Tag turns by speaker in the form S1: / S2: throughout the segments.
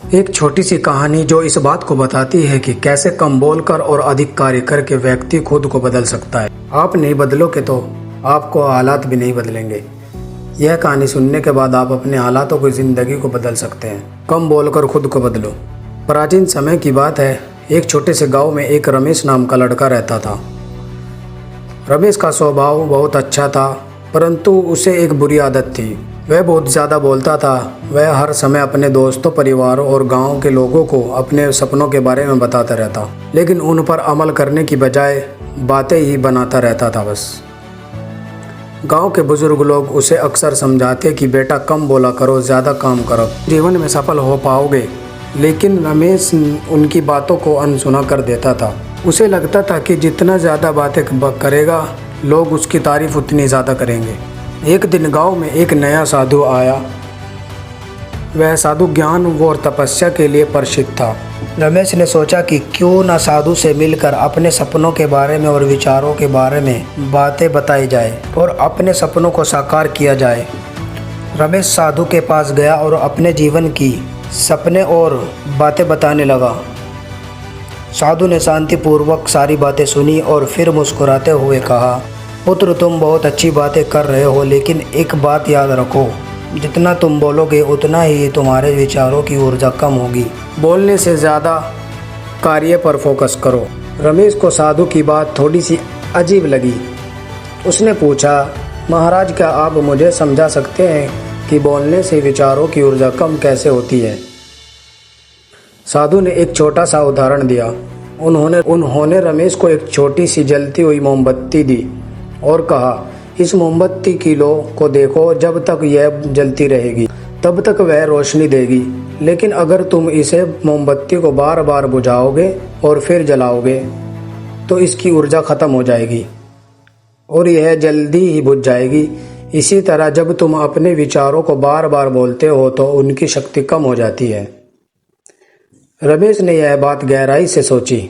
S1: एक छोटी सी कहानी जो इस बात को बताती है कि कैसे कम बोलकर और अधिक कार्य करके व्यक्ति खुद को बदल सकता है। आप नहीं बदलोगे तो आपको हालात भी नहीं बदलेंगे। यह कहानी सुनने के बाद आप अपने हालातों की ज़िंदगी को बदल सकते हैं। कम बोलकर खुद को बदलो। प्राचीन समय की बात है। एक छोटे से गांव में एक रमेश नाम का लड़का रहता था। रमेश का स्वभाव बहुत अच्छा था, परंतु उसे एक बुरी आदत थी। वह बहुत ज़्यादा बोलता था। वह हर समय अपने दोस्तों, परिवार और गांव के लोगों को अपने सपनों के बारे में बताता रहता, लेकिन उन पर अमल करने की बजाय बातें ही बनाता रहता था बस। गांव के बुजुर्ग लोग उसे अक्सर समझाते कि बेटा कम बोला करो, ज़्यादा काम करो, जीवन में सफल हो पाओगे। लेकिन रमेश उनकी बातों को अनसुना कर देता था। उसे लगता था कि जितना ज़्यादा बातें करेगा, लोग उसकी तारीफ उतनी ज़्यादा करेंगे। एक दिन गांव में एक नया साधु आया। वह साधु ज्ञान और तपस्या के लिए प्रसिद्ध था। रमेश ने सोचा कि क्यों न साधु से मिलकर अपने सपनों के बारे में और विचारों के बारे में बातें बताई जाए और अपने सपनों को साकार किया जाए। रमेश साधु के पास गया और अपने जीवन की सपने और बातें बताने लगा। साधु ने शांतिपूर्वक सारी बातें सुनी और फिर मुस्कुराते हुए कहा, पुत्र, तुम बहुत अच्छी बातें कर रहे हो, लेकिन एक बात याद रखो, जितना तुम बोलोगे उतना ही तुम्हारे विचारों की ऊर्जा कम होगी। बोलने से ज़्यादा कार्य पर फोकस करो। रमेश को साधु की बात थोड़ी सी अजीब लगी। उसने पूछा, महाराज, क्या आप मुझे समझा सकते हैं कि बोलने से विचारों की ऊर्जा कम कैसे होती है? साधु ने एक छोटा सा उदाहरण दिया। उन्होंने रमेश को एक छोटी सी जलती हुई मोमबत्ती दी और कहा, इस मोमबत्ती की लो को देखो, जब तक यह जलती रहेगी तब तक वह रोशनी देगी, लेकिन अगर तुम इसे मोमबत्ती को बार बार बुझाओगे और फिर जलाओगे तो इसकी ऊर्जा खत्म हो जाएगी और यह जल्दी ही बुझ जाएगी। इसी तरह जब तुम अपने विचारों को बार बार बोलते हो तो उनकी शक्ति कम हो जाती है। रमेश ने यह बात गहराई से सोची।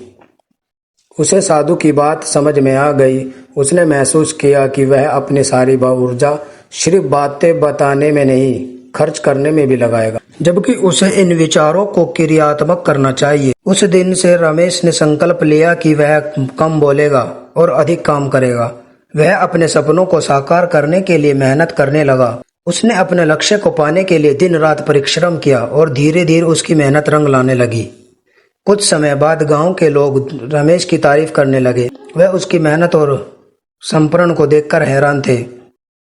S1: उसे साधु की बात समझ में आ गई। उसने महसूस किया कि वह अपनी सारी ऊर्जा सिर्फ बातें बताने में नहीं, खर्च करने में भी लगाएगा, जबकि उसे इन विचारों को क्रियात्मक करना चाहिए। उस दिन से रमेश ने संकल्प लिया कि वह कम बोलेगा और अधिक काम करेगा। वह अपने सपनों को साकार करने के लिए मेहनत करने लगा। उसने अपने लक्ष्य को पाने के लिए दिन रात परिश्रम किया और धीरे धीरे उसकी मेहनत रंग लाने लगी। कुछ समय बाद गांव के लोग रमेश की तारीफ करने लगे। वह उसकी मेहनत और समर्पण को देखकर हैरान थे।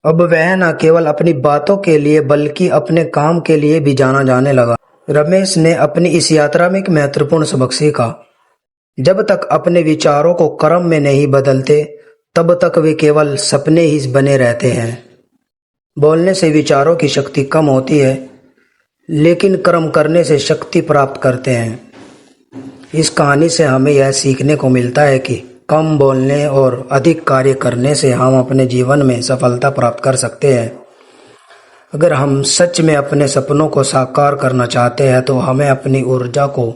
S1: अब वह न केवल अपनी बातों के लिए बल्कि अपने काम के लिए भी जाना जाने लगा। रमेश ने अपनी इस यात्रा में एक महत्वपूर्ण सबक सीखा। जब तक अपने विचारों को कर्म में नहीं बदलते, तब तक वे केवल सपने ही बने रहते हैं। बोलने से विचारों की शक्ति कम होती है, लेकिन कर्म करने से शक्ति प्राप्त करते हैं। इस कहानी से हमें यह सीखने को मिलता है कि कम बोलने और अधिक कार्य करने से हम अपने जीवन में सफलता प्राप्त कर सकते हैं। अगर हम सच में अपने सपनों को साकार करना चाहते हैं तो हमें अपनी ऊर्जा को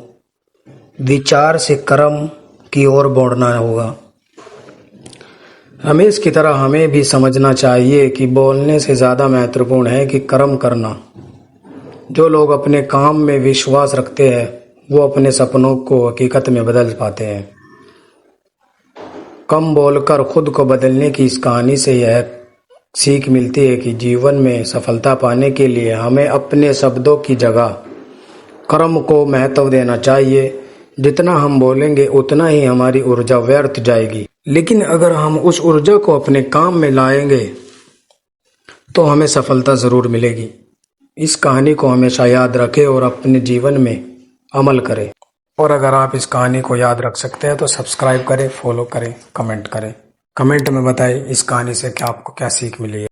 S1: विचार से कर्म की ओर मोड़ना होगा। रमेश की तरह हमें भी समझना चाहिए कि बोलने से ज़्यादा महत्वपूर्ण है कि कर्म करना। जो लोग अपने काम में विश्वास रखते हैं वो अपने सपनों को हकीकत में बदल पाते हैं। कम बोलकर खुद को बदलने की इस कहानी से यह सीख मिलती है कि जीवन में सफलता पाने के लिए हमें अपने शब्दों की जगह कर्म को महत्व देना चाहिए। जितना हम बोलेंगे उतना ही हमारी ऊर्जा व्यर्थ जाएगी, लेकिन अगर हम उस ऊर्जा को अपने काम में लाएंगे तो हमें सफलता ज़रूर मिलेगी। इस कहानी को हमेशा याद रखें और अपने जीवन में अमल करें। और अगर आप इस कहानी को याद रख सकते हैं तो सब्सक्राइब करें, फॉलो करें, कमेंट करें। कमेंट में बताएं इस कहानी से क्या आपको क्या सीख मिली है।